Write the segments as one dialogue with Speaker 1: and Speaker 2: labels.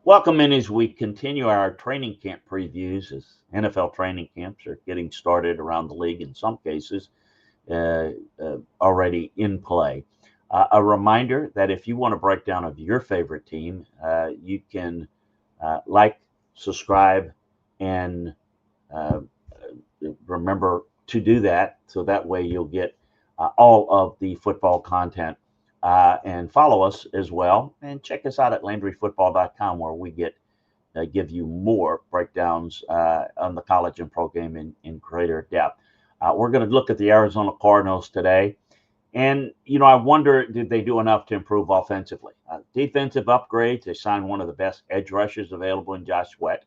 Speaker 1: Welcome in as we continue our training camp previews as NFL training camps are getting started around the league, in some cases already in play. A reminder that if you want a breakdown of your favorite team, you can like, subscribe, and uh, remember to do that so that way you'll get all of the football content and follow us as well. And check us out at LandryFootball.com where we give you more breakdowns on the college and pro game in greater depth. We're going to look at the Arizona Cardinals today. And, I wonder, did they do enough to improve offensively? Defensive upgrades, they signed one of the best edge rushers available in Josh Sweat.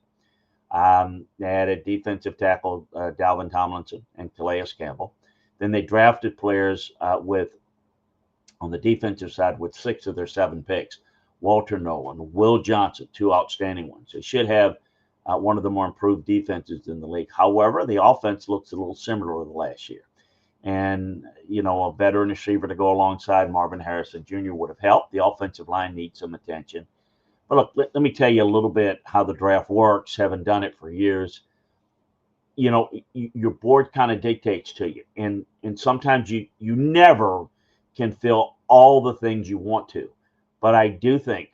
Speaker 1: They added defensive tackle Dalvin Tomlinson and Calais Campbell. Then they drafted players on the defensive side with 6 of their 7 picks. Walter Nolen, Will Johnson, 2 outstanding ones. They should have one of the more improved defenses in the league. However, the offense looks a little similar to last year. And, a veteran receiver to go alongside Marvin Harrison Jr. would have helped. The offensive line needs some attention. But look, let me tell you a little bit how the draft works, having done it for years. Your board kind of dictates to you. And sometimes you never can fill all the things you want to. But I do think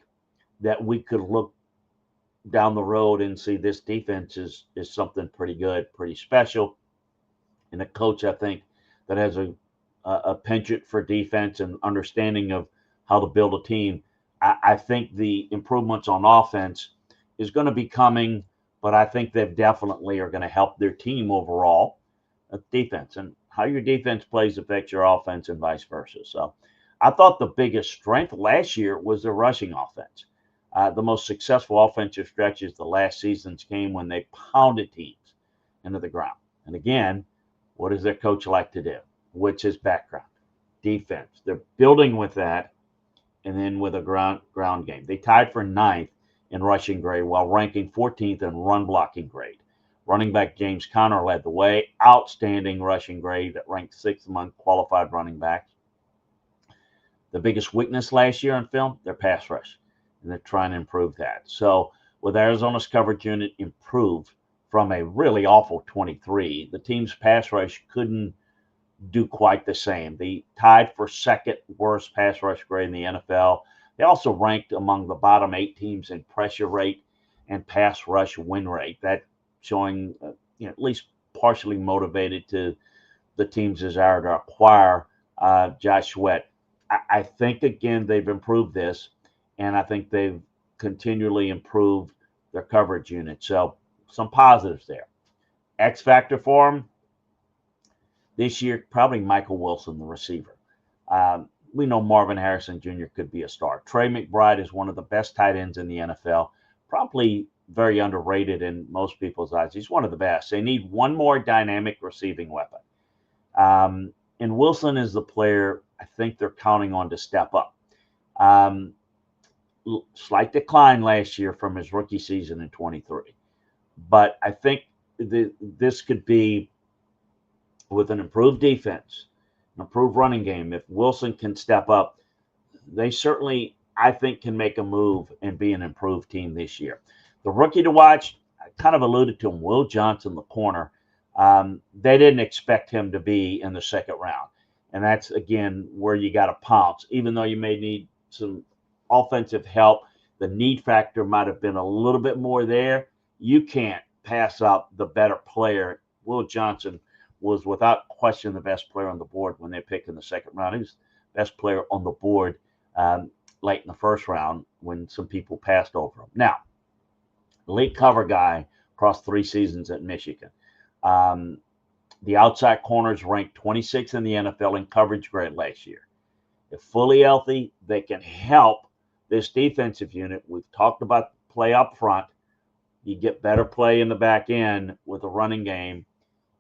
Speaker 1: that we could look down the road and see this defense is something pretty good, pretty special. And a coach, I think, that has a penchant for defense and understanding of how to build a team. I think the improvements on offense is going to be coming, but I think they definitely are going to help their team overall. Defense and how your defense plays affects your offense and vice versa. So I thought the biggest strength last year was the rushing offense. The most successful offensive stretches the last seasons came when they pounded teams into the ground. And again, what does their coach like to do? What's his background? Defense. They're building with that and then with a ground game. They tied for 9th in rushing grade while ranking 14th in run blocking grade. Running back James Conner led the way. Outstanding rushing grade that ranked 6th among qualified running backs. The biggest weakness last year on film, their pass rush. And they're trying to improve that. So with Arizona's coverage unit improved from a really awful 23, the team's pass rush couldn't do quite the same. They tied for 2nd worst pass rush grade in the NFL. They also ranked among the bottom 8 teams in pressure rate and pass rush win rate. That showing, at least partially motivated to the team's desire to acquire Josh Sweat. I think, again, they've improved this, and I think they've continually improved their coverage unit. So some positives there. X factor for them this year, probably Michael Wilson, the receiver. We know Marvin Harrison Jr. could be a star. Trey McBride is one of the best tight ends in the NFL, probably very underrated in most people's eyes. He's one of the best. They need one more dynamic receiving weapon. And Wilson is the player I think they're counting on to step up. Slight decline last year from his rookie season in 23. But I think this could be, with an improved defense, an improved running game, if Wilson can step up, they certainly, I think, can make a move and be an improved team this year. The rookie to watch, I kind of alluded to him, Will Johnson, the corner. They didn't expect him to be in the 2nd round. And that's, again, where you got to pounce. Even though you may need some offensive help, the need factor might have been a little bit more there. You can't pass up the better player. Will Johnson was without question the best player on the board when they picked in the 2nd round. He was the best player on the board late in the 1st round when some people passed over him. Now, elite cover guy across 3 seasons at Michigan. The outside corners ranked 26th in the NFL in coverage grade last year. If fully healthy, they can help this defensive unit. We've talked about play up front. You get better play in the back end with a running game.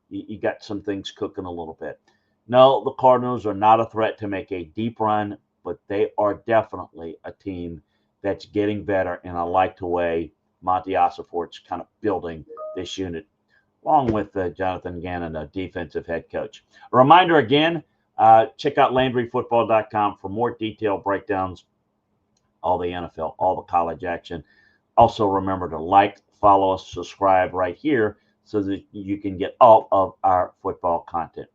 Speaker 1: You got some things cooking a little bit. No, the Cardinals are not a threat to make a deep run, but they are definitely a team that's getting better, and I like the way Monty Ossenfort's kind of building this unit, along with Jonathan Gannon, a defensive head coach. A reminder again, check out LandryFootball.com for more detailed breakdowns, all the NFL, all the college action, Also, remember to like, follow us, subscribe right here so that you can get all of our football content.